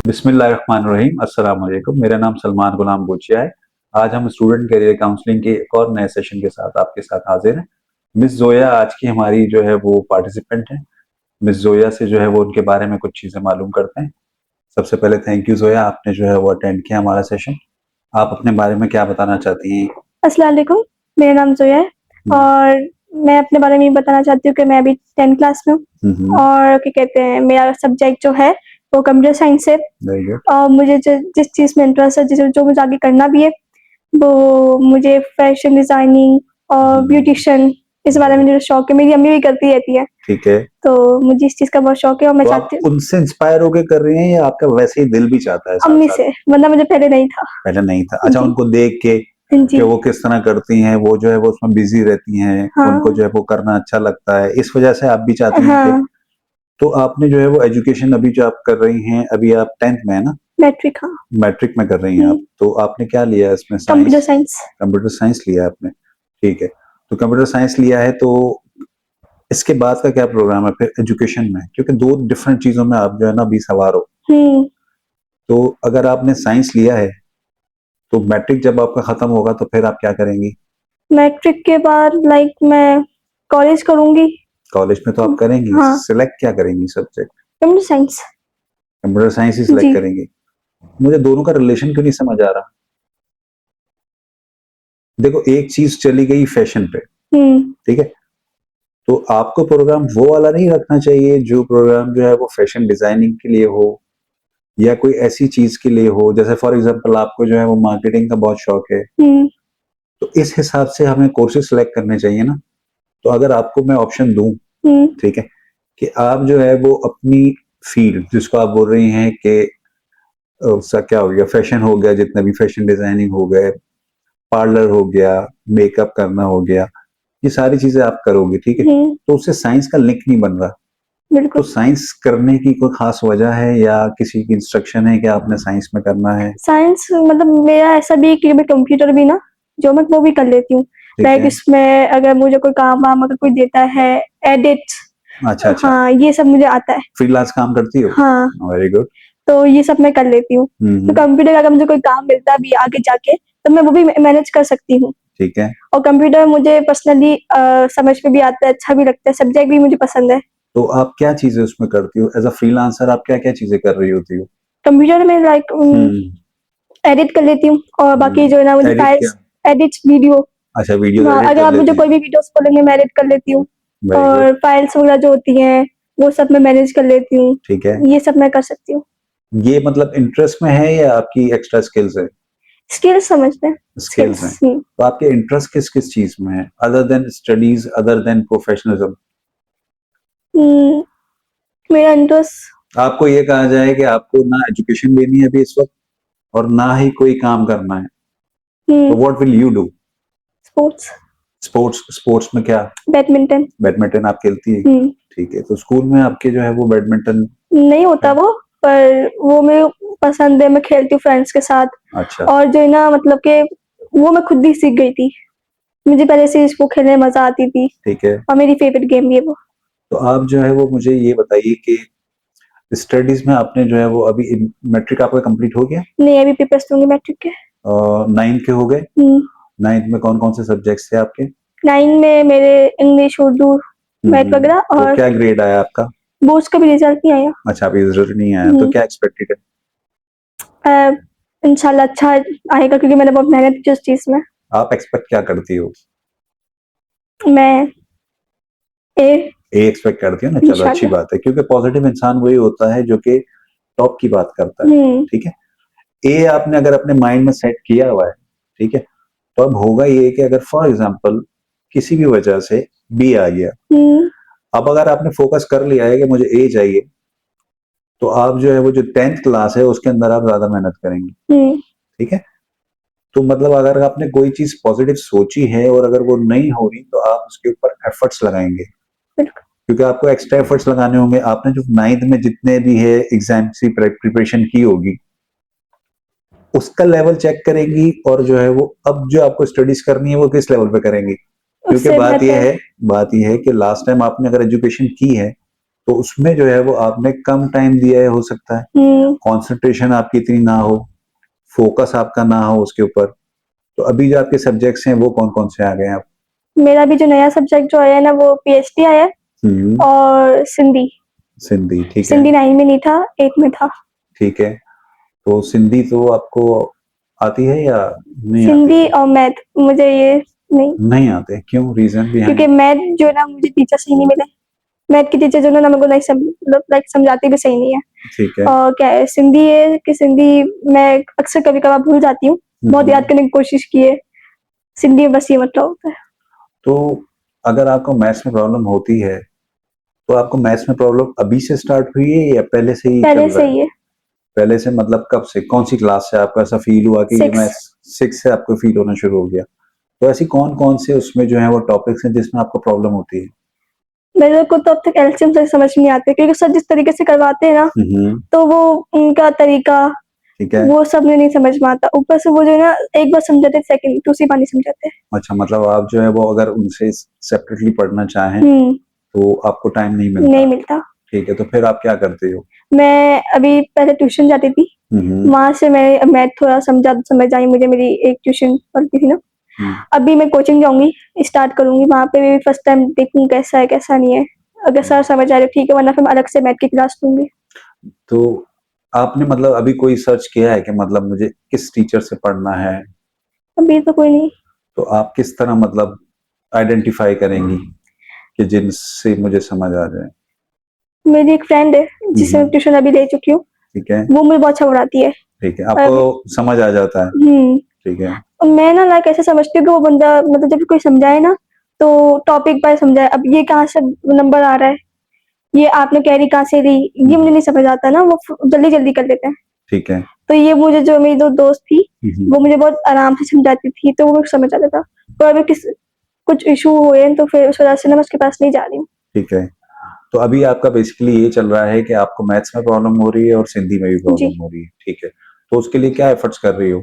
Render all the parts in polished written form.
बिस्मिल्लाहिर्रहमानिर्रहीम, अस्सलाम वालेकुम। मेरा नाम सलमान गुलाम गोचिया है। आज हम स्टूडेंट करियर काउंसलिंग के एक और नए सेशन के साथ आपके साथ हाजिर हैं। मिस जोया आज की हमारी जो है वो पार्टिसिपेंट हैं। मिस जोया से जो है वो उनके बारे में कुछ चीज़ें मालूम करते हैं। सबसे पहले थैंक यू जोया, आपने जो है वो अटेंड किया हमारा सेशन। आप अपने बारे में क्या बताना चाहती हैं? अस्सलाम वालेकुम, मेरा नाम जोया है और मैं अपने बारे में ये बताना चाहती हूँ कि मैं अभी 10th क्लास में हूँ और क्या कहते हैं, मेरा सब्जेक्ट जो है वो कंप्यूटर साइंस है। Very good. और मुझे जिस चीज़ में इंटरेस्ट है, जो मुझे आगे करना भी है, वो मुझे फैशन डिज़ाइनिंग और ब्यूटिशियन, इस बारे में मुझे शौक है। मेरी अम्मी भी करती रहती है, ठीक है। तो मुझे इस चीज़ का बहुत शौक है और मैं तो आप चाहती हूँ उनसे इंस्पायर होके कर रही हैं या आपका वैसे ही दिल भी चाहता है साथ अम्मी साथ? से, वरना मुझे पहले नहीं था। पहले नहीं था। अच्छा, जी। उनको देख के जी। कि वो किस तरह करती हैं, वो जो है वो उसमें बिजी रहती हैं, हाँ। उनको जो है वो करना अच्छा लगता है, इस वजह से आप भी चाहती हैं कि हाँ। तो आपने जो है वो एजुकेशन अभी जो आप कर रही हैं, अभी आप 10th में है ना? मैट्रिक, हाँ। मैट्रिक में कर रही हैं आप। तो आपने क्या लिया इसमें? Computer science? Science. Computer science लिया है आपने, ठीक है। तो कंप्यूटर साइंस लिया है, तो इसके बाद का क्या प्रोग्राम है फिर एजुकेशन में? क्योंकि 2 डिफरेंट चीज़ों में आप जो है ना अभी सवार हो। तो अगर आपने साइंस लिया है, तो मैट्रिक जब आपका खत्म होगा तो फिर आप क्या करेंगी? मैट्रिक के बाद मैं कॉलेज करूंगी। कॉलेज में तो आप करेंगी, हाँ। सिलेक्ट क्या करेंगी subject? Computer science. Computer science ही जी। सिलेक्ट करेंगी। मुझे दोनों का रिलेशन क्यों नहीं समझ आ रहा? देखो, एक चीज चली गई फैशन पे, ठीक है? तो आपको प्रोग्राम वो वाला नहीं रखना चाहिए जो प्रोग्राम जो है वो फैशन डिजाइनिंग के लिए हो या कोई ऐसी चीज के लिए हो, जैसे फॉर एग्जांपल आपको जो है वो मार्केटिंग का बहुत शौक है, तो इस हिसाब से हमें कोर्सेज सेलेक्ट करने चाहिए ना। तो अगर आपको मैं ऑप्शन दूं, ठीक है, कि आप जो है वो अपनी फील्ड जिसको आप बोल रही हैं कि उसका क्या हो गया, फैशन हो गया, जितना भी फैशन डिजाइनिंग हो गए, पार्लर हो गया, मेकअप करना हो गया, ये सारी चीजें आप करोगे, ठीक है। तो उससे साइंस का लिंक नहीं बन रहा। तो साइंस करने की कोई खास वजह है या किसी की इंस्ट्रक्शन है कि आपने साइंस में करना है? साइंस मेरा ऐसा भी है कि मैं कंप्यूटर भी ना जो मैं वो भी कर लेती हूँ। इसमें अगर मुझे कोई काम वाम अगर कोई देता है, एडिट, अच्छा अच्छा, हाँ, ये सब मुझे आता है। फ्रीलांस काम करती हो? हाँ। Very good. तो ये सब मैं कर लेती हूँ। तो कंप्यूटर का अगर मुझे कोई काम मिलता भी आगे जाके, तो मैं वो भी मैनेज कर सकती हूँ। ठीक है। और कंप्यूटर मुझे पर्सनली समझ में भी आता है, अच्छा भी लगता है, सब्जेक्ट भी मुझे पसंद है। तो आप क्या चीजें उसमें करती हो एज अ फ्रीलांसर? आप क्या क्या चीजें कर रही होती हो? कंप्यूटर में एडिट कर लेती हूँ और बाकी जो है ना मुझे एडिट फाइल्स, क्या? Edit video. अच्छा, वीडियो हाँ, एडिट अगर कर आप मुझे लेती कोई हैं। भी वीडियोस बोलेंगे मैं एडिट कर लेती हूँ। Very good. और फाइल्स वगैरह जो होती हैं वो सब मैं मैनेज कर लेती हूँ। ठीक है। ये सब मैं कर सकती हूँ। ये मतलब इंटरेस्ट में है या आपकी एक्स्ट्रा स्किल्स है? स्किल्स समझते हैं। स्किल्स हैं। तो आपके इंटरेस्ट किस किस चीज में है other than studies, other than professionalism? मेरा इंटरेस्ट, आपको ये कहा जाए कि आपको ना एजुकेशन लेनी है अभी इस वक्त और ना ही कोई काम करना है, तो what will you do? Sports. Sports? Sports में क्या? बैडमिंटन। बैडमिंटन आप खेलती है? ठीक है। तो स्कूल में आपके जो है वो बैडमिंटन नहीं होता वो, पर वो मेरे पसंद है, मैं खेलती हूँ फ्रेंड्स के साथ। अच्छा। और जो है ना कि वो मैं खुद ही सीख गई थी। मुझे पहले से इसको खेलने में मजा आती थी ठीक है। और मेरी फेवरेट गेम भी है वो। तो आप जो है वो मुझे ये बताइए कि स्टडीज में आपने जो है वो अभी मैट्रिक आपका कंप्लीट हो गया? नहीं, अभी पेपर्स दूंगी मैट्रिक के। 9th के हो गए? 9th में कौन कौन से सब्जेक्ट्स थे आपके? 9 में मेरे इंग्लिश, उर्दू, मैथ वगैरह। तो और क्या ग्रेड आया आपका? बोर्ड्स का भी रिजल्ट नहीं आया। अच्छा, अभी रिजल्ट नहीं आया, तो क्या एक्सपेक्टेड है? इंशाल्लाह अच्छा आएगा क्योंकि मैंने बहुत मेहनत की उस चीज में। आप एक्सपेक्ट क्या करती हो? मैं ए ए एक्सपेक्ट करती हो ना, चलो अच्छी बात है, क्योंकि पॉजिटिव इंसान वही होता है जो कि टॉप की बात करता है, ठीक है। ए आपने अगर अपने माइंड में सेट किया हुआ है, ठीक है, तो अब होगा ये कि अगर फॉर एग्जांपल किसी भी वजह से बी आ गया, अब अगर आपने फोकस कर लिया है कि मुझे ए चाहिए, तो आप जो है वो जो 10th क्लास है उसके अंदर आप ज्यादा मेहनत करेंगे, ठीक है। तो मतलब अगर आपने कोई चीज पॉजिटिव सोची है और अगर वो नहीं हो रही तो आप उसके ऊपर एफर्ट्स लगाएंगे, क्योंकि आपको एक्स्ट्रा एफर्ट्स लगाने होंगे। आपने जो 9th में जितने भी है एग्जाम की प्रिपरेशन की होगी उसका लेवल चेक करेंगी और जो है वो अब जो आपको स्टडीज करनी है वो किस लेवल पे करेंगी, क्योंकि बात यह है कि लास्ट टाइम आपने अगर एजुकेशन की है तो उसमें जो है वो आपने कम टाइम दिया है, हो सकता है कंसंट्रेशन आपकी इतनी ना हो, फोकस आपका ना हो उसके ऊपर। तो अभी जो आपके सब्जेक्ट्स हैं वो कौन कौन से आ गए हैं आप? मेरा भी जो नया सब्जेक्ट जो आया है ना वो पीएचडी आया है और सिंधी। सिंधी, ठीक है। सिंधी 9 में नहीं था, 8 में था। ठीक है। तो सिंधी तो आपको आती है या नहीं आती? सिंधी और मैथ मुझे ये नहीं आते, क्यों? रीजन भी है? क्योंकि मैथ जो ना मुझे टीचर सही नहीं मिले। मैथ की टीचर जो ना मेरे को नहीं लाइक समझाती भी सही नहीं है। ठीक है। और क्या है सिंधी है कि सिंधी मैं अक्सर कभी कभार भूल जाती हूँ, बहुत याद करने की कोशिश की है। सिंधी में बस ये मतलब होता है। तो अगर आपको मैथ्स में प्रॉब्लम होती है तो आपको मैथ्स में प्रॉब्लम अभी से स्टार्ट हुई है या पहले से ही चल पहले रहा से है? ही है। पहले से मतलब कब से? कौन सी क्लास से आपको ऐसा फील हुआ कि ये 6। मैं 6 से आपको फील होना शुरू हो गया? तो ऐसी कौन-कौन से उसमें जो है वो टॉपिक्स हैं जिसमें आपको प्रॉब्लम होती है? मेरे को तो अब तक एलसीएम से समझ नहीं आते क्योंकि सर जिस तरीके से करवाते हैं ना तो वो उनका तरीका ठीक है। वो सब में नहीं समझ में आता। ऊपर से वो जो है ना एक बार समझाते सेकंड दूसरी बार नहीं समझाते। अच्छा, मतलब आप जो है वो अगर उनसे सेपरेटली पढ़ना चाहें तो आपको टाइम नहीं नहीं मिलता। मिलता। ठीक है, तो फिर आप क्या करते हो? मैं अभी पहले ट्यूशन जाती थी, वहां से मैं मैथ थोड़ा समझ आई मुझे, मेरी एक ट्यूशन पढ़ती थी ना। अभी मैं कोचिंग जाऊंगी, स्टार्ट करूंगी, वहां पे भी फर्स्ट टाइम देखूंगी कैसा है कैसा नहीं है। अगर सर समझ आ रहे ठीक है, वरना फिर मैं अलग से मैथ की क्लास लूंगी। तो आपने मतलब अभी कोई सर्च किया है कि मतलब मुझे किस टीचर से पढ़ना है? अभी तो कोई नहीं। तो आप किस तरह मतलब आइडेंटिफाई करेंगी कि जिनसे मुझे समझ आ जाए? मेरी एक फ्रेंड है जिसे मैं ट्यूशन अभी ले चुकी हूँ, ठीक है। वो मुझे बहुत अच्छा पढ़ाती है। ठीक है, आपको समझ आ जाता है? ठीक है। मैं ना लाइक ऐसे समझती हूँ कि वो बंदा मतलब जब कोई समझाए ना तो टॉपिक पर समझाए। अब ये कहाँ से नंबर आ रहा है, ये आपने कैरी कहाँ से ली, ये मुझे नहीं समझ आता ना, वो जल्दी जल्दी कर लेते हैं। ठीक है। तो ये मुझे जो मेरी दो दोस्त थी वो मुझे बहुत आराम से समझाती थी, तो वो मुझे समझ आता था। तो अभी कुछ इशू हुए तो फिर उस वजह से ना मैं उसके पास नहीं जा रही हूँ। ठीक है। तो अभी आपका बेसिकली ये चल रहा है कि आपको मैथ्स में प्रॉब्लम हो रही है और सिंधी में भी प्रॉब्लम हो रही है। ठीक है। तो उसके लिए क्या एफर्ट्स कर रही हो?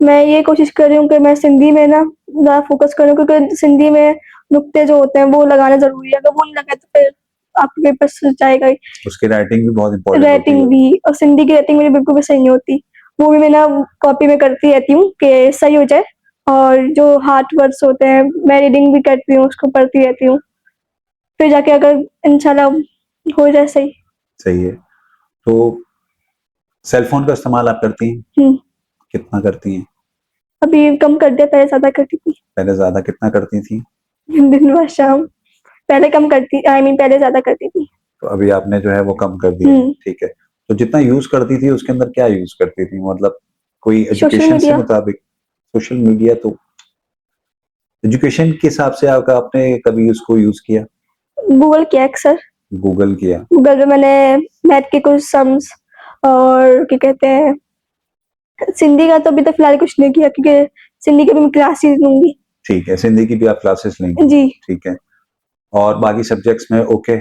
मैं ये कोशिश कर रही हूँ कि मैं सिंधी में ना ज़्यादा फोकस करूँ, क्योंकि सिंधी में नुक्ते जो होते हैं वो लगाना ज़रूरी है। अगर वो नहीं लगा तो फिर आपका पेपर सज जाएगा ही। उसकी राइटिंग भी बहुत इम्पोर्टेंट होती राइटिंग है। भी, और सिंधी की राइटिंग मेरी बिल्कुल भी सही नहीं होती। वो भी मैं ना कॉपी में करती रहती हूँ कि सही हो जाए, और जो हार्ड वर्ड्स होते हैं मैं रीडिंग भी करती हूँ, उसको पढ़ती रहती हूँ, फिर जाके अगर इंशाल्लाह हो जाए सही। सही है। तो सेल फोन का इस्तेमाल आप करती हैं? कितना करती हैं? अभी कम कर दिया, पहले ज़्यादा करती थी। पहले ज़्यादा कितना करती थी? दिन भर शाम। पहले कम करती, आई मीन पहले ज़्यादा करती थी। तो अभी आपने जो है वो कम कर दिया है। ठीक है। तो जितना यूज़ करती थी उसके अंदर क्या यूज़ करती थी? मतलब कोई सोशल एजुकेशन से मीडिया। मुताबिक? सोशल मीडिया तो एजुकेशन के हिसाब से आपने कभी उसको यूज़ किया? गूगल किया अक्सर। गूगल किया। गूगल पे मैंने मैथ के कुछ सम्स और क्या कहते हैं, सिंधी का तो अभी तक फिलहाल कुछ नहीं किया क्योंकि सिंधी की भी मैं क्लासेस लूंगी। ठीक है, सिंधी की भी आप क्लासेस लेंगे? जी। ठीक है। और बाकी सब्जेक्ट्स में ओके?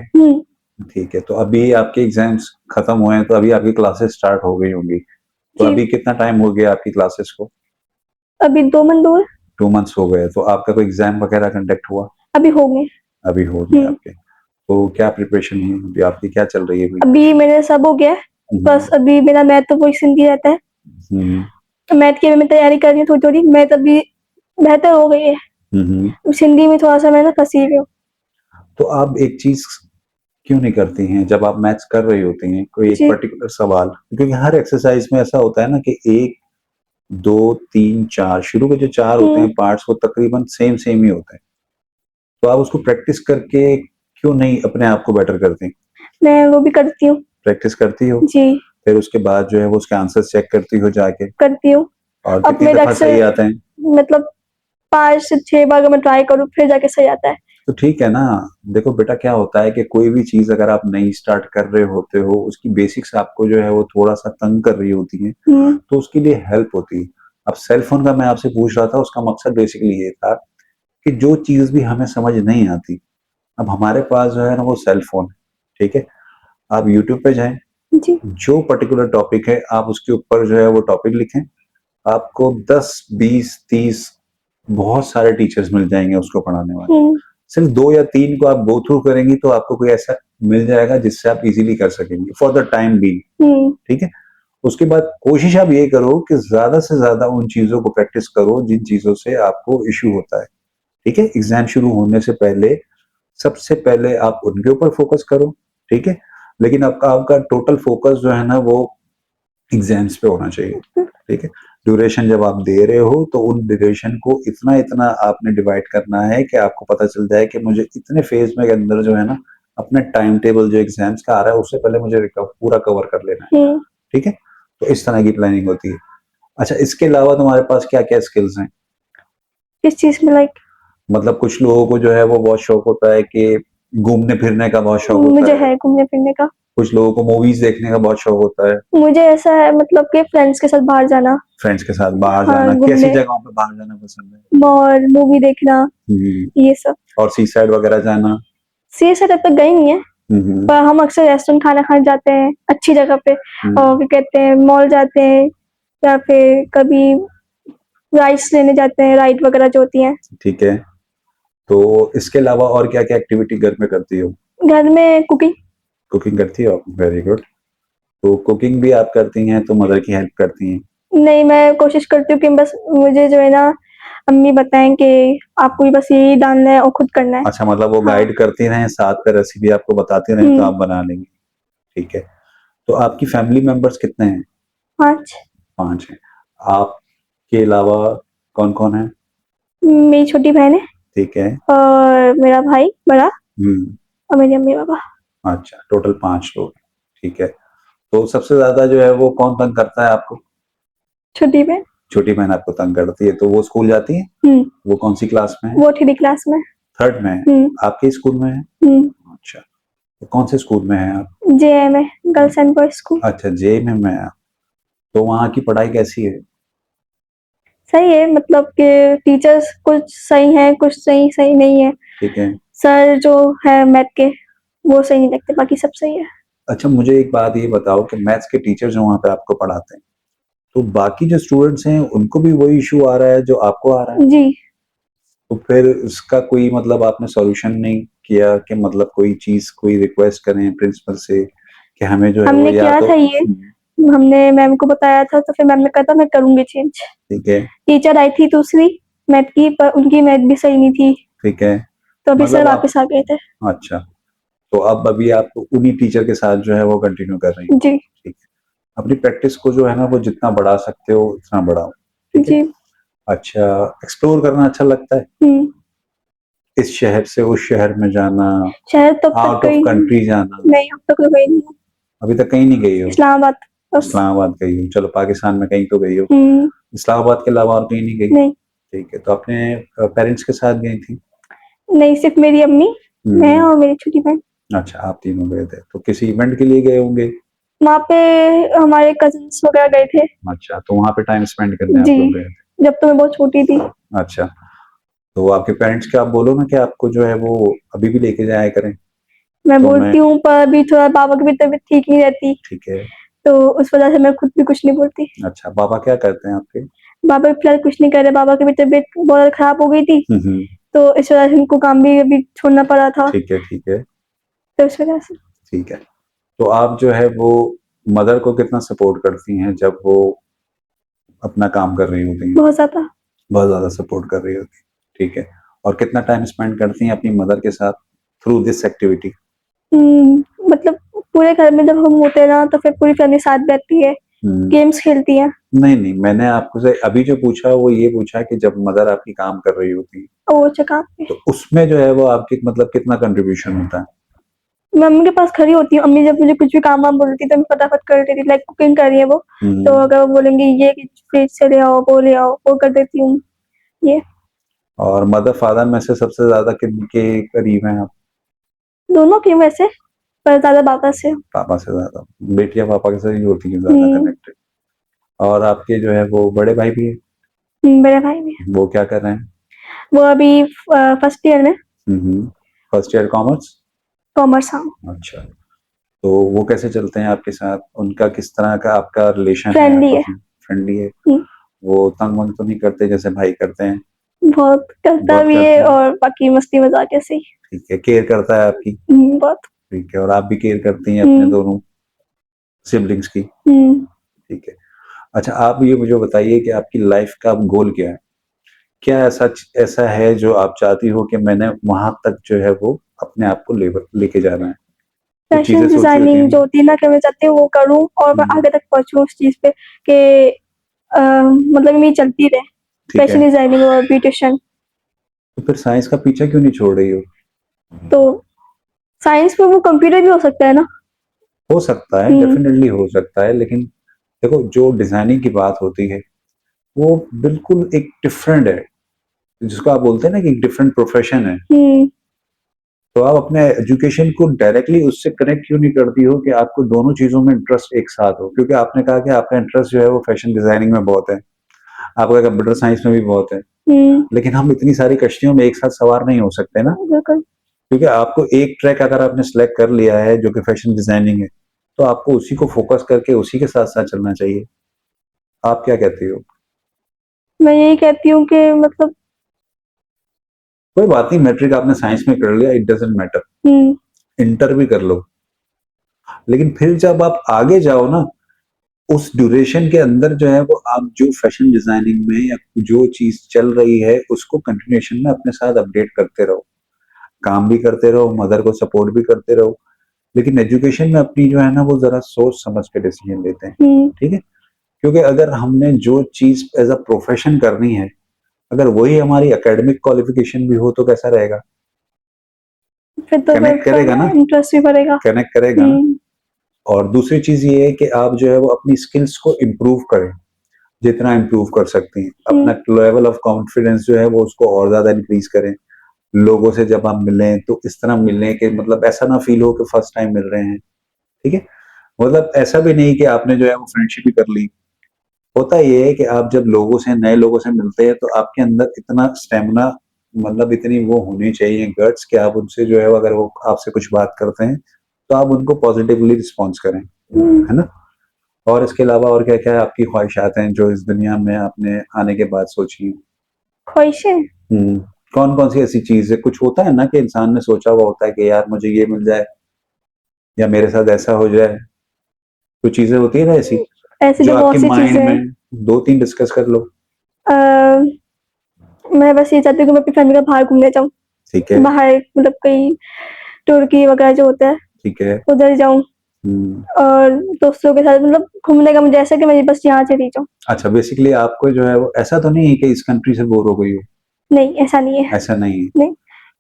ठीक है। तो अभी आपके एग्जाम्स खत्म हुए हैं तो अभी आपकी क्लासेस स्टार्ट हो गई होंगी। तो जी। अभी कितना टाइम हो गया आपकी क्लासेस को? अभी 2 मंथ हुए। 2 मंथ्स हो गए। तो आपका कोई एग्जाम वगैरह कंडक्ट हुआ? अभी हो गए। अभी हो गए आपके। तो क्या प्रिपरेशन है अभी आपकी, क्या चल रही है अभी? अभी मेरे सब हो गया है, बस अभी मेरा मैथ तो वही सिंधी रहता है, तो मैथ की भी मैं तैयारी कर रही हूँ थोड़ी थोड़ी। मैथ अभी बेहतर हो गई है, सिंधी में थोड़ा सा मैं ना फंसी हुई हूँ। तो आप एक चीज क्यों नहीं करती हैं जब आप मैथ्स कर रही होती हैं, कोई एक जी। पर्टिकुलर सवाल, क्योंकि हर एक्सरसाइज में ऐसा होता है ना कि 1 2 3 4 शुरू के जो 4 होते हैं पार्ट्स वो तकरीबन सेम सेम ही होते हैं। तो आप उसको प्रैक्टिस करके क्यों नहीं अपने आप को बेटर करती? मैं वो भी करती हूँ। प्रैक्टिस करती हो? जी। फिर उसके बाद जो है वो उसके आंसर्स चेक करती हो जाके? करती हूँ। और अब कितनी मेरा दफा सही अक्सर आते हैं? मतलब 5 से 6 बार अगर मैं ट्राई करूँ फिर जाके सही आता है। तो ठीक है ना। देखो बेटा, क्या होता है कि कोई भी चीज अगर आप नई स्टार्ट कर रहे होते हो, उसकी बेसिक्स आपको जो है वो थोड़ा सा तंग कर रही होती है, तो उसके लिए हेल्प होती है। अब सेल फोन का मैं आपसे पूछ रहा था, उसका मकसद बेसिकली ये था कि जो चीज भी हमें समझ नहीं आती, अब हमारे पास जो है ना वो सेल फोन है। ठीक है। आप यूट्यूब पे जाएं, जी। जो पर्टिकुलर टॉपिक है आप उसके ऊपर जो है वो टॉपिक लिखें, आपको 10 20 30 बहुत सारे टीचर्स मिल जाएंगे उसको पढ़ाने वाले। सिर्फ 2 या 3 को आप गो थ्रू करेंगी तो आपको कोई ऐसा मिल जाएगा जिससे आप इजीली कर सकेंगे फॉर द टाइम बी। ठीक है, उसके बाद कोशिश आप ये करो कि ज्यादा से ज्यादा उन चीजों को प्रैक्टिस करो जिन चीजों से आपको इश्यू होता है। ठीक है, एग्जाम शुरू होने से पहले सबसे पहले आप उनके ऊपर फोकस करो। ठीक है, लेकिन आपका आपका टोटल फोकस जो है ना वो एग्जाम्स पे होना चाहिए। ठीक है, ड्यूरेशन जब आप दे रहे हो तो उन ड्यूरेशन को इतना इतना आपने डिवाइड करना है कि आपको पता चल जाए कि मुझे इतने फेज में के अंदर जो है ना अपना टाइम टेबल जो एग्जाम्स का आ रहा है उससे पहले मुझे पूरा कवर कर लेना है। ठीक है, तो इस तरह की प्लानिंग होती है। अच्छा, इसके अलावा तुम्हारे पास क्या क्या स्किल्स हैं? किस चीज में? लाइक मतलब कुछ लोगों को जो है वो बहुत शौक होता है कि घूमने फिरने का बहुत शौक होता मुझे है, है घूमने फिरने का। कुछ लोगों को मूवीज देखने का बहुत शौक होता है, मुझे ऐसा है मतलब कि फ्रेंड्स के साथ बाहर जाना, फ्रेंड्स के साथ बाहर हाँ, जाना। कैसी घूमने, जगहों पे बाहर जाना पसंद है? मॉल, मूवी देखना, ये सब। और सी साइड वगैरह जाना? सी साइड अब तक गई नहीं है, पर हम अक्सर रेस्टोरेंट खाना खाने जाते हैं अच्छी जगह पे, और क्या कहते हैं मॉल जाते हैं, या फिर कभी राइड्स लेने जाते हैं, राइड वगैरह जो होती हैं। ठीक है, तो इसके अलावा और क्या क्या एक्टिविटी घर में करती हो? घर में कुकिंग। कुकिंग करती हो? Very good. तो कुकिंग भी आप करती हैं तो मदर की हेल्प करती हैं? नहीं, मैं कोशिश करती हूँ कि बस मुझे जो है ना अम्मी बताएं कि आपको भी बस यही डालना है और खुद करना है। अच्छा, मतलब वो हाँ। गाइड करती रहें, साथ पे रेसिपी आपको बताती रहें तो आप बना लेंगे। ठीक है, तो आपकी फैमिली मेंबर्स कितने हैं? 5। 5 हैं। आपके अलावा कौन कौन है? मेरी छोटी बहन है ठीक है। और मेरा भाई बड़ा हम्म। और मेरी अम्मी पापा। अच्छा, टोटल 5 लोग। ठीक है, तो सबसे ज्यादा जो है वो कौन तंग करता है आपको? छोटी बहन। छोटी बहन आपको तंग करती है, तो वो स्कूल जाती है? वो कौन सी क्लास में है? वो 3 क्लास में। 3rd में है। आपके स्कूल में है? अच्छा, तो कौन से स्कूल में है आप? JM है, गर्ल्स एंड बॉयज स्कूल। अच्छा, JM में है आप। तो वहाँ की पढ़ाई कैसी है? सही है, मतलब कि टीचर्स कुछ सही हैं, कुछ सही सही नहीं है। ठीक है। सर जो है मैथ के वो सही नहीं लगते, बाकी सब सही है। अच्छा, मुझे एक बात ये बताओ कि मैथ्स के टीचर जो वहाँ पे आपको पढ़ाते हैं, तो बाकी जो स्टूडेंट्स हैं उनको भी वही इशू आ रहा है जो आपको आ रहा है? जी। तो फिर इसका कोई मतलब आपने सॉल्यूशन नहीं किया कि मतलब कोई चीज कोई रिक्वेस्ट करें प्रिंसिपल से कि हमें जो है वो हमने या किया तो था ये, हमने मैम को बताया था तो फिर मैम ने कहा था मैं करूंगी चेंज। ठीक है। टीचर आई थी दूसरी मैथ की, पर उनकी मैथ भी सही नहीं थी, ठीक है, तो अभी सर मतलब आप वापस आ गए थे। अच्छा, तो अब अभी आप उन्हीं टीचर के साथ जो है वो कंटिन्यू कर रही हैं? जी। ठीक है, अपनी प्रैक्टिस को जो है ना वो जितना बढ़ा सकते हो उतना बढ़ाओ। ठीक है। जी। अच्छा, एक्सप्लोर करना अच्छा लगता है? इस शहर से उस शहर में जाना, शहर तब तक आउट ऑफ गई कंट्री जाना? नहीं, अब तक तो गई नहीं हूँ। अभी तक कहीं नहीं गई हो? इस्लामाबाद बस। इस्लामाबाद गई हो, चलो पाकिस्तान में कहीं तो गई हो। इस्लामाबाद के अलावा और कहीं नहीं गई? नहीं। ठीक है, तो अपने पेरेंट्स के साथ गई थी? नहीं, सिर्फ मेरी अम्मी, मैं और मेरी छोटी बहन। अच्छा, आप तीनों गए थे, तो किसी इवेंट के लिए गए होंगे? वहाँ पे हमारे कजिन्स वगैरह गए थे। अच्छा, तो वहाँ पे टाइम स्पेंड करने आप जी, लोग गए थे? जब तो मैं बहुत छोटी थी। अच्छा, तो आपके पेरेंट्स को आप बोलो ना कि आपको जो है वो अभी भी लेके जाया करें। मैं तो बोलती हूँ पर अभी थोड़ा पापा की भी तबीयत ठीक नहीं रहती, ठीक है। तो उस वजह से मैं खुद भी कुछ नहीं बोलती। अच्छा, पापा क्या करते हैं आपके? पापा फिलहाल कुछ नहीं कर रहे, पापा की भी तबीयत बहुत ज्यादा खराब हो गई थी, तो इस वजह से उनको काम भी अभी छोड़ना पड़ा था, ठीक है, ठीक है, तो इस वजह से। ठीक है। तो आप जो है वो मदर को कितना सपोर्ट करती हैं जब वो अपना काम कर रही होती हैं? बहुत ज्यादा। बहुत ज़्यादा सपोर्ट कर रही होती हैं, ठीक है। और कितना टाइम स्पेंड करती हैं अपनी मदर के साथ थ्रू दिस एक्टिविटी? मतलब पूरे घर में जब हम होते हैं ना तो फिर पूरी फैमिली साथ बैठती है, गेम्स खेलती है। नहीं, नहीं, मैंने आपको से अभी जो पूछा वो ये पूछा कि जब मदर आपकी काम कर रही होती है, और अच्छा काम पे तो उसमें जो है वो आपकी मतलब कितना कंट्रीब्यूशन होता है? मैं मम्मी के पास खड़ी होती हूँ, अम्मी जब मुझे कुछ भी काम वाम बोलती तो मैं फटाफट कर देती थी, लाइक कुकिंग कर रही है वो, तो अगर वो बोलेंगे ये फ्रिज से ले आओ वो ले आओ, वो कर देती हूँ ये। और मदर फादर में से सबसे ज्यादा किनके करीब हैं आप? दोनों की वैसे, पर ज्यादा पापा से। पापा से ज्यादा? बेटियां पापा के साथ ही होती हैं ज्यादा कनेक्टेड। और आपके जो है वो बड़े भाई भी हैं? बड़े भाई भी वो क्या कर रहे हैं? वो अभी फर्स्ट ईयर में। First year commerce? कॉमर्स, हाँ। अच्छा, तो वो कैसे चलते हैं आपके साथ? उनका किस तरह का आपका रिलेशन है फ्रेंडली है। आपस में? फ्रेंडली है? वो तंग वंग तो नहीं करते जैसे भाई करते हैं? बहुत करता बहुत भी है करते हैं? और बाकी मस्ती मजाक ऐसे ही। ठीक है, केयर करता है आपकी? बहुत। ठीक है, और आप भी केयर करती हैं अपने दोनों सिबलिंग्स की। ठीक है। अच्छा, आप ये मुझे बताइए कि आपकी लाइफ का गोल क्या है? क्या ऐसा है जो आप चाहती हो कि मैंने वहां तक जो है वो अपने आप को लेके जाना है? कुछ फैशन चीजें सोची होती हैं डिजाइनिंग जो होती है ना, कि मैं चाहती हूँ वो करूँ और मैं आगे तक पहुंचूं उस चीज पे, कि मतलब मेरी चलती रहे ठीक फैशन है, डिजाइनिंग और ब्यूटिशियन। तो फिर साइंस का पीछा क्यों नहीं छोड़ रही हो? तो साइंस में वो कंप्यूटर भी हो सकता है ना। हो सकता है, डेफिनेटली हो सकता है, लेकिन देखो जो डिजाइनिंग की बात होती है वो बिल्कुल एक डिफरेंट है, जिसको आप बोलते हैं ना कि एक डिफरेंट प्रोफेशन है। तो आप अपने एजुकेशन को डायरेक्टली उससे कनेक्ट क्यों नहीं करती हो कि आपको दोनों चीजों में इंटरेस्ट एक साथ हो? क्योंकि आपने कहा कि आपका इंटरेस्ट जो है वो फैशन डिजाइनिंग में बहुत है, आपका कंप्यूटर साइंस में भी बहुत है, लेकिन हम इतनी सारी कश्तियों में एक साथ सवार नहीं हो सकते ना। क्योंकि आपको एक ट्रैक अगर आपने सिलेक्ट कर लिया है जो कि फैशन डिजाइनिंग है, तो आपको उसी को फोकस करके उसी के साथ साथ चलना चाहिए। आप क्या कहती हो? मैं यही कहती हूँ कि मतलब कोई बात नहीं, मैट्रिक आपने साइंस में कर लिया, इट डजेंट मैटर, इंटर भी कर लो, लेकिन फिर जब आप आगे जाओ ना, उस ड्यूरेशन के अंदर जो है वो आप जो फैशन डिजाइनिंग में या जो चीज चल रही है उसको कंटिन्यूएशन में अपने साथ अपडेट करते रहो, काम भी करते रहो, मदर को सपोर्ट भी करते रहो, लेकिन एजुकेशन में अपनी जो है ना वो जरा सोच समझ के डिसीजन लेते हैं। ठीक है, क्योंकि अगर हमने जो चीज एज अ प्रोफेशन करनी है, अगर वही हमारी एकेडमिक क्वालिफिकेशन भी हो तो कैसा रहेगा? फिर तो कनेक्ट करेगा ना, इंटरेस्ट भी बढ़ेगा। कनेक्ट करेगा ना। और दूसरी चीज ये है कि आप जो है वो अपनी स्किल्स को इम्प्रूव करें, जितना इम्प्रूव कर सकती हैं, अपना लेवल ऑफ कॉन्फिडेंस जो है वो उसको और ज्यादा इंक्रीज करें। लोगों से जब आप मिलें तो इस तरह मिलें कि मतलब ऐसा ना फील हो कि फर्स्ट टाइम मिल रहे हैं। ठीक है, मतलब ऐसा भी नहीं कि आपने जो है वो फ्रेंडशिप ही कर ली। होता ये है कि आप जब लोगों से नए लोगों से मिलते हैं तो आपके अंदर इतना स्टेमिना, मतलब इतनी वो होनी चाहिए गट्स कि आप उनसे जो है अगर वो आपसे कुछ बात करते हैं तो आप उनको पॉजिटिवली रिस्पॉन्स करें, है ना? और इसके अलावा और क्या क्या आपकी ख्वाहिशात हैं जो इस दुनिया में आपने आने के बाद सोची हैं? ख्वाहिशें कौन कौन सी ऐसी चीज है? कुछ होता है ना कि इंसान ने सोचा हुआ होता है कि यार मुझे ये मिल जाए या मेरे साथ ऐसा हो जाए, कुछ चीजें होती है ना ऐसी ऐसी जो तो आपके बहुत सी माइंड चीजें हैं। में, दो तीन डिस्कस कर लो। मैं बस ये चाहती हूँ कि मैं अपनी फैमिली का बाहर घूमने जाऊँ, ठीक है, बाहर मतलब कहीं तुर्की वगैरह जो होता है ठीक है। उधर जाऊँ, और दोस्तों के साथ मतलब घूमने का मुझे ऐसा कि मैं बस यहाँ चली जाऊँ। अच्छा, बेसिकली आपको जो है वो ऐसा तो नहीं है कि इस कंट्री से बोर हो गई हो? नहीं, ऐसा नहीं है। ऐसा नहीं है। नहीं,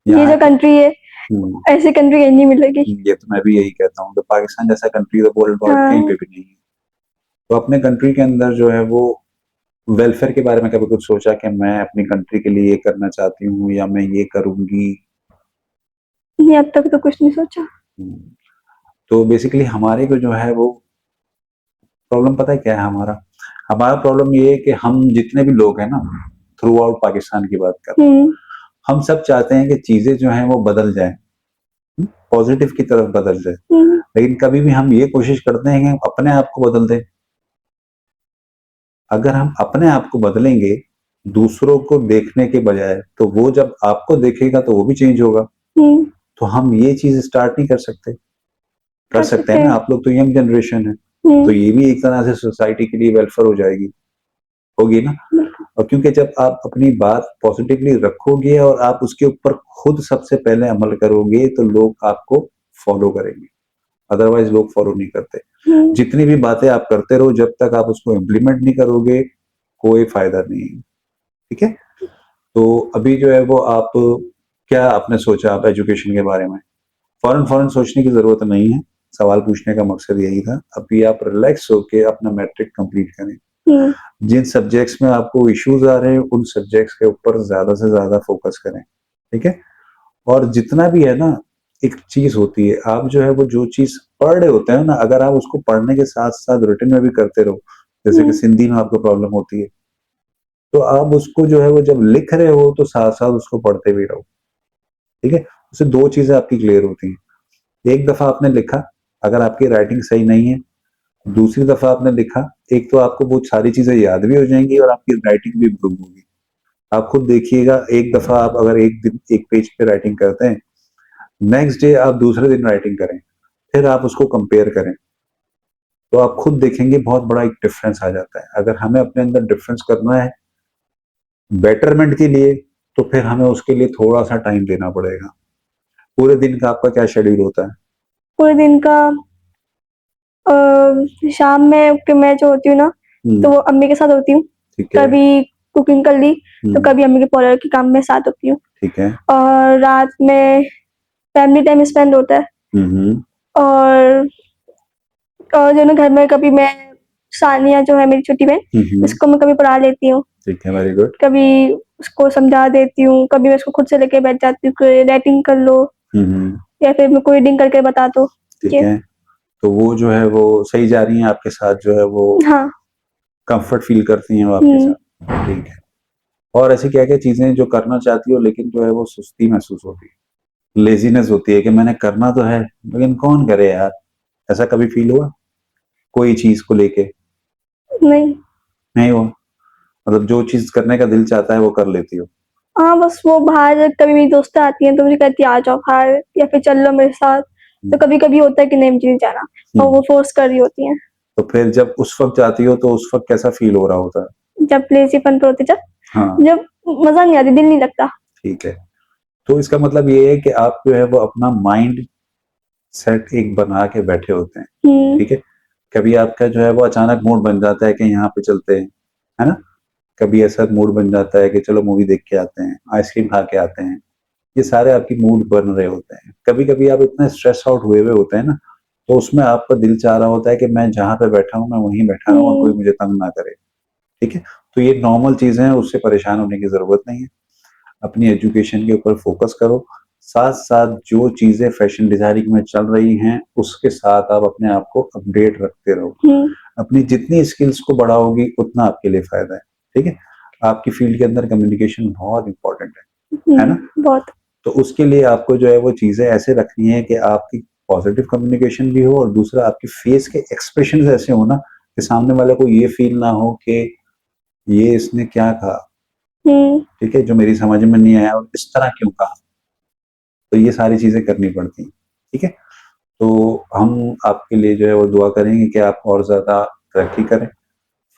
ये यहाँ जो कंट्री है हम्म, ऐसी कंट्री कहीं नहीं मिलेगी। ये तो मैं भी यही कहता हूँ कि पाकिस्तान जैसा कंट्री तो वर्ल्ड वाइड कहीं पे भी नहीं है। तो अपने कंट्री के अंदर जो है वो वेलफेयर के बारे में कभी कुछ सोचा कि मैं अपनी कंट्री के लिए ये करना चाहती हूँ या मैं ये करूंगी? नहीं, अब तक तो कुछ नहीं सोचा। हम्म, तो बेसिकली हमारे को जो है वो प्रॉब्लम पता है क्या है हमारा? हमारा प्रॉब्लम ये है कि हम जितने भी लोग हैं ना, थ्रू आउट पाकिस्तान की बात कर रहे हैं, हम सब चाहते हैं कि चीजें जो हैं वो बदल जाएं, पॉजिटिव की तरफ बदल जाए, लेकिन कभी भी हम ये कोशिश करते हैं कि हम अपने आप को बदल दें। अगर हम अपने आप को बदलेंगे दूसरों को देखने के बजाय, तो वो जब आपको देखेगा तो वो भी चेंज होगा। तो हम ये चीज स्टार्ट नहीं कर सकते? कर सकते हैं ना, आप लोग तो यंग जनरेशन है, तो ये भी एक तरह से सोसाइटी के लिए वेलफेयर हो जाएगी, होगी ना? और क्योंकि जब आप अपनी बात पॉजिटिवली रखोगे और आप उसके ऊपर खुद सबसे पहले अमल करोगे तो लोग आपको फॉलो करेंगे, अदरवाइज लोग फॉलो नहीं करते। जितनी भी बातें आप करते रहो जब तक आप उसको इम्प्लीमेंट नहीं करोगे कोई फायदा नहीं है। ठीक है, तो अभी जो है वो आप क्या आपने सोचा आप एजुकेशन के बारे में? फौरन फौरन सोचने की जरूरत नहीं है, सवाल पूछने का मकसद यही था। अभी आप रिलैक्स होके अपना मैट्रिक कंप्लीट करें, जिन सब्जेक्ट्स में आपको इश्यूज आ रहे हैं उन सब्जेक्ट्स के ऊपर ज्यादा से ज्यादा फोकस करें। ठीक है, और जितना भी है ना, एक चीज होती है, आप जो है वो जो चीज पढ़ रहे होते हैं ना, अगर आप उसको पढ़ने के साथ साथ रिटन में भी करते रहो, जैसे कि सिंधी में आपको प्रॉब्लम होती है, तो आप उसको जो है वो जब लिख रहे हो तो साथ साथ उसको पढ़ते भी रहो। ठीक है, उससे दो चीजें आपकी क्लियर होती हैं। एक दफा आपने लिखा, अगर आपकी राइटिंग सही नहीं है, दूसरी दफा आपने लिखा, एक तो आपको वो सारी चीजें याद भी हो जाएंगी और आपकी राइटिंग भी इम्प्रूव होगी। आप खुद देखिएगा, एक दफा आप अगर एक दिन एक पेज पे राइटिंग करते हैं नेक्स्ट डे आप दूसरे दिन राइटिंग करें, फिर आप उसको कंपेयर करें, तो आप खुद देखेंगे बहुत बड़ा एक डिफरेंस आ जाता है। अगर हमें अपने अंदर डिफरेंस करना है बेटरमेंट के लिए, तो फिर हमें उसके लिए थोड़ा सा टाइम देना पड़ेगा। पूरे दिन का आपका क्या शेड्यूल होता है? पूरे दिन का शाम में कि मैं जो होती हूँ ना, तो वो अम्मी के साथ होती हूँ। ठीक है। कभी कुकिंग कर ली, तो कभी अम्मी के पार्लर के काम में साथ होती हूँ। ठीक है। और रात में फैमिली टाइम स्पेंड होता है। और जो ना घर में कभी मैं सानिया जो है मेरी छोटी बहन, उसको मैं कभी पढ़ा लेती हूँ। ठीक है, वेरी गुड। कभी उसको समझा देती हूँ, कभी मैं उसको खुद से लेके बैठ जाती हूँ कि राइटिंग कर लो या फिर मेरे को रीडिंग करके बता दो। ठीक है। तो वो जो है वो सही जा रही हैं आपके साथ, जो है वो हाँ। कंफर्ट फील करती हैं वो आपके साथ? ठीक है। और ऐसी क्या-क्या चीजें हैं जो करना चाहती हो लेकिन जो है वो सुस्ती महसूस होती है, लेजीनेस होती है कि मैंने करना तो है लेकिन कौन करे यार? ऐसा कभी फील हुआ कोई चीज को लेके? नहीं। नहीं हुआ? मतलब जो चीज करने का दिल चाहता है वो कर लेती हो? हाँ, बस वो बाहर कभी मेरी दोस्तें आती हैं तो मुझे कहती है आ जाओ बाहर या फिर चल लो मेरे साथ। तो कभी-कभी होता है कि नहीं मुझे नहीं जाना, और वो फोर्स कर रही होती हैं। तो फिर जब उस वक़्त जाती हो तो उस वक़्त कैसा फील हो रहा होता है? जब लेज़ीपन पे होती हाँ। जब मज़ा नहीं आती, दिल नहीं लगता। ठीक है। तो इसका मतलब ये है कि आप जो है वो अपना माइंड सेट एक बना के बैठे होते हैं, ठीक है? कभी आपका जो है वो अचानक मूड बन जाता है कि यहाँ पे चलते हैं, है ना? कभी ऐसा मूड बन जाता है कि चलो मूवी देख के आते हैं, आइसक्रीम खा के आते हैं। ये सारे आपकी मूड बन रहे होते हैं। कभी-कभी आप इतने स्ट्रेस आउट हुए हुए होते हैं ना, तो उसमें आपका दिल चाह रहा होता है कि मैं जहाँ पे बैठा हूँ, मैं वहीं बैठा रहूँ और कोई मुझे तंग ना करे, ठीक है? तो ये नॉर्मल चीज़ें हैं, उससे परेशान होने की ज़रूरत नहीं है। अपनी एजुकेशन के ऊपर फोकस करो, साथ-साथ जो चीज़ें फैशन डिज़ाइनिंग में चल रही हैं, उसके साथ आप अपने आप को अपडेट रखते रहो। अपनी जितनी स्किल्स को बढ़ाओगी, उतना आपके लिए फ़ायदा है, ठीक है? आपकी फ़ील्ड के अंदर कम्युनिकेशन बहुत इम्पोर्टेंट है ना? बहुत। तो उसके लिए आपको जो है वो चीज़ें ऐसे रखनी है कि आपकी पॉजिटिव कम्युनिकेशन भी हो और दूसरा आपके फेस के एक्सप्रेशंस ऐसे हो ना कि सामने वाले को ये फ़ील ना हो कि ये इसने क्या कहा, ठीक है? जो मेरी समझ में नहीं आया और इस तरह क्यों कहा? तो ये सारी चीज़ें करनी पड़ती हैं, ठीक है? तो हम आपके लिए जो है वो दुआ करेंगे कि आप और ज़्यादा तरक्की करें,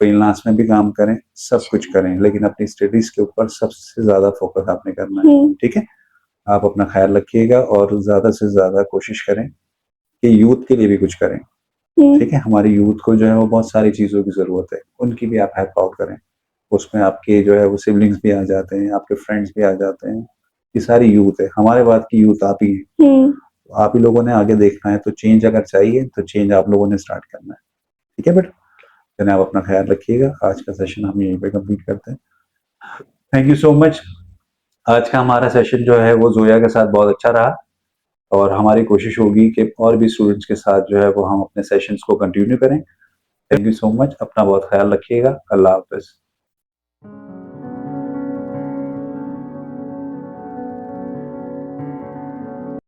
फ्रीलांस में भी काम करें, सब कुछ करें, लेकिन अपनी स्टडीज़ के ऊपर सबसे ज़्यादा फ़ोकस आपने करना है, ठीक है? आप अपना ख़्याल रखिएगा और ज़्यादा से ज़्यादा कोशिश करें कि यूथ के लिए भी कुछ करें, ठीक है? हमारी यूथ को जो है वो बहुत सारी चीज़ों की ज़रूरत है, उनकी भी आप हेल्प आउट करें। उसमें आपके जो है वो सिबलिंग्स भी आ जाते हैं, आपके फ्रेंड्स भी आ जाते हैं, ये सारी यूथ है, हमारे बाद की यूथ आप ही हैं। आप ही लोगों ने आगे देखना है, तो चेंज अगर चाहिए, तो चेंज आप लोगों ने स्टार्ट करना है, ठीक है बेटा? चलिए आप अपना ख़्याल रखिएगा, आज का सेशन हम यहीं पे कंप्लीट करते हैं। Thank you so much. आज का हमारा सेशन जो है वो ज़ोया के साथ बहुत अच्छा रहा और हमारी कोशिश होगी कि और भी स्टूडेंट्स के साथ जो है वो हम अपने सेशंस को कंटिन्यू करें। Thank you so much. अपना बहुत ख़्याल रखिएगा। अल्लाह हाफ़िज़।